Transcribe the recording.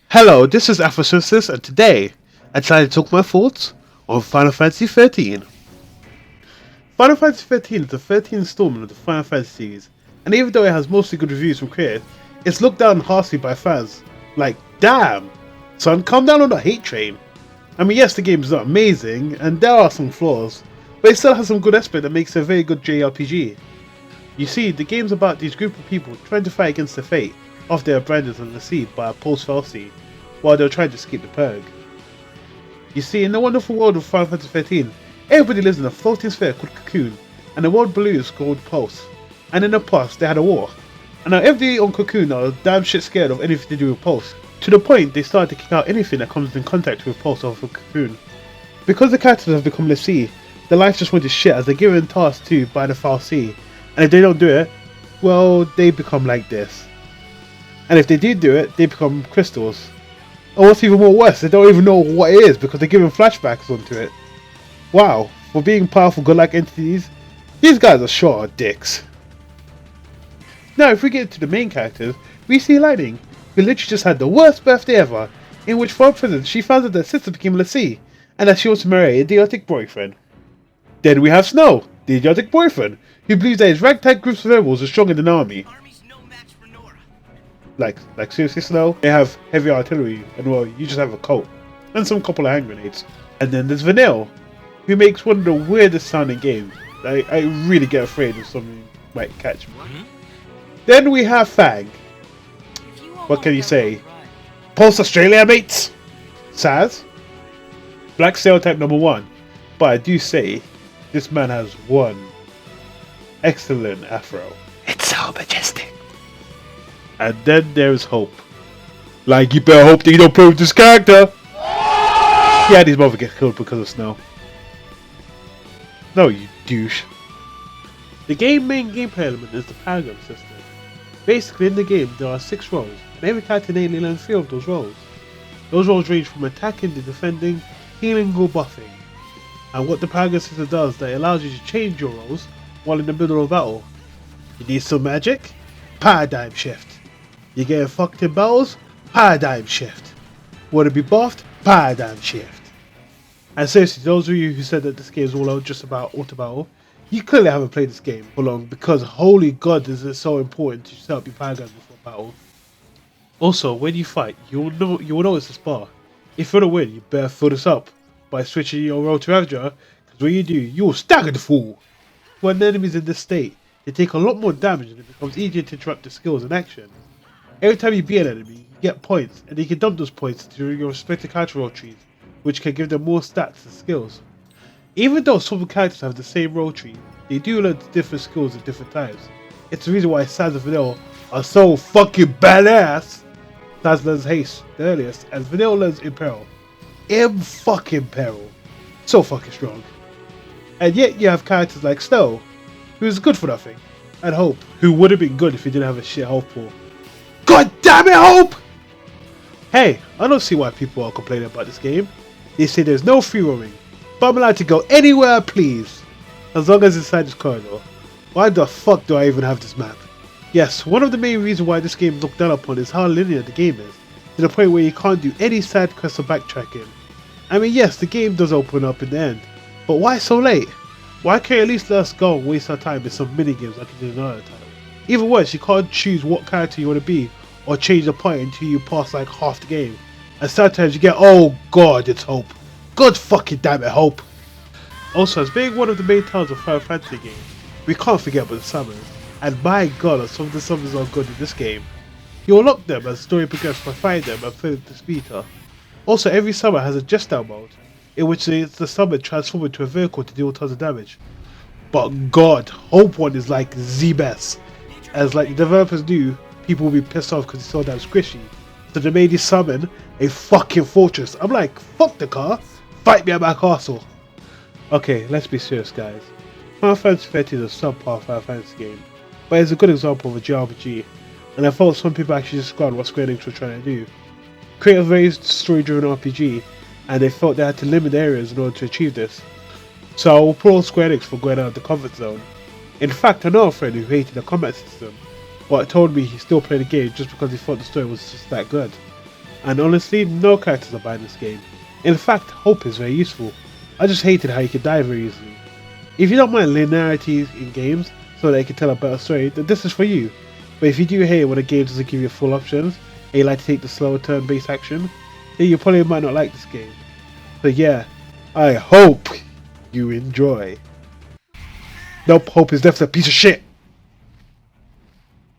Hello, this is Afrosynthesis, and today I decided to talk my thoughts on Final Fantasy XIII. Final Fantasy XIII is the 13th installment of the Final Fantasy series, and even though it has mostly good reviews from critics, it's looked down harshly by fans. Like, damn! Son, calm down on the hate train. I mean, yes, the game is not amazing, and there are some flaws, but it still has some good aspect that makes it a very good JRPG. You see, the game's about these group of people trying to fight against the fate of their abandoned and deceived by a post-Falsi, while they're trying to escape the purge. You see, in the wonderful world of Final Fantasy XIII, everybody lives in a floating sphere called Cocoon, and the world below is called Pulse. And in the past, they had a war. And now everybody on Cocoon are damn shit scared of anything to do with Pulse, to the point they started to kick out anything that comes in contact with Pulse off of Cocoon. Because the characters have become Lessee, their life just went to shit as they're given tasks to by the Falsi, and if they don't do it, well, they become like this. And if they do it, they become crystals. Or what's even more worse, they don't even know what it is because they're given flashbacks onto it. Wow, for being powerful godlike entities, these guys are sure dicks. Now if we get to the main characters, we see Lightning, who literally just had the worst birthday ever, in which for a present she found out that her sister became Lessee, and that she wants to marry a idiotic boyfriend. Then we have Snow, the idiotic boyfriend, who believes that his ragtag groups of rebels are stronger than an army. Like seriously, Snow? They have heavy artillery, and well, you just have a coat. And some couple of hand grenades. And then there's Vanille, who makes one of the weirdest sounding games. I really get afraid if something might catch me. Then we have Fang. What can you say? Pulse Australia, mates! Saz? Black Sail type number 1. But I do say, this man has one excellent afro. It's so majestic. And then there's Hope. Like, you better hope that you don't play with this character! Yeah, his mother gets killed because of Snow. No, you douche. The main gameplay element is the Paragon system. Basically, in the game, there are 6 roles, and every character innately learns 3 of those roles. Those roles range from attacking to defending, healing or buffing. And what the Paragon system does is that it allows you to change your roles while in the middle of battle. You need some magic? Paradigm shift. You getting fucked in battles? Paradigm shift. Want to be buffed? Paradigm shift. And seriously, those of you who said that this game is all just about auto battle, you clearly haven't played this game for long because holy god is it so important to set up your paradigm before battle. Also, when you fight, you will notice this bar. If you want to win, you better fill this up by switching your role to Avdra, because when you do, you will stagger the fool. When enemies in this state, they take a lot more damage and it becomes easier to interrupt the skills in action. Every time you beat an enemy, you get points, and you can dump those points to your respective character role trees, which can give them more stats and skills. Even though some characters have the same role tree, they do learn different skills at different times. It's the reason why Saz and Vanille are so fucking badass. Saz learns Haste the earliest, and Vanille learns Imperil. Fucking Peril. So fucking strong. And yet you have characters like Snow, who is good for nothing, and Hope, who would have been good if he didn't have a shit health pool. God damn it, Hope! Hey, I don't see why people are complaining about this game. They say there's no free roaming, but I'm allowed to go anywhere I please, as long as it's inside this corridor. Why the fuck do I even have this map? Yes, one of the main reasons why this game is looked down upon is how linear the game is, to the point where you can't do any side quests or backtracking. I mean, yes, the game does open up in the end, but why so late? Why can't you at least let us go and waste our time in some minigames like you did another time? Even worse, you can't choose what character you want to be, or change the point until you pass like half the game. And sometimes you get, oh god, it's Hope. God fucking damn it, Hope. Also, as being one of the main towns of Final Fantasy games, we can't forget about the summons. And my god, some of the summons are good in this game. You unlock them as the story progresses by fighting them and filling the speeder. Also, every summon has a just down mode, in which the summon transforms into a vehicle to deal tons of damage. But god, Hope one is like the best. As like the developers knew, people will be pissed off because it's so damn squishy. So they made you summon a fucking fortress. I'm like, fuck the car, fight me at my castle. Okay, let's be serious guys. Final Fantasy XIII is a subpar Final Fantasy game, but it's a good example of a JRPG, and I thought some people actually described what Square Enix were trying to do. Create a very story-driven RPG, and they felt they had to limit areas in order to achieve this. So I will applaud Square Enix for going out of the comfort zone. In fact, I know a friend who hated the combat system, but told me he still played the game just because he thought the story was just that good. and honestly, no characters are buying this game. In fact, hope is very useful. I just hated how you could die very easily. If you don't mind linearity in games so that you can tell a better story, then this is for you. But if you do hate when a game doesn't give you full options, and you like to take the slower turn-based action, then you probably might not like this game. So yeah, I hope you enjoy. Nope, hope is definitely a piece of shit.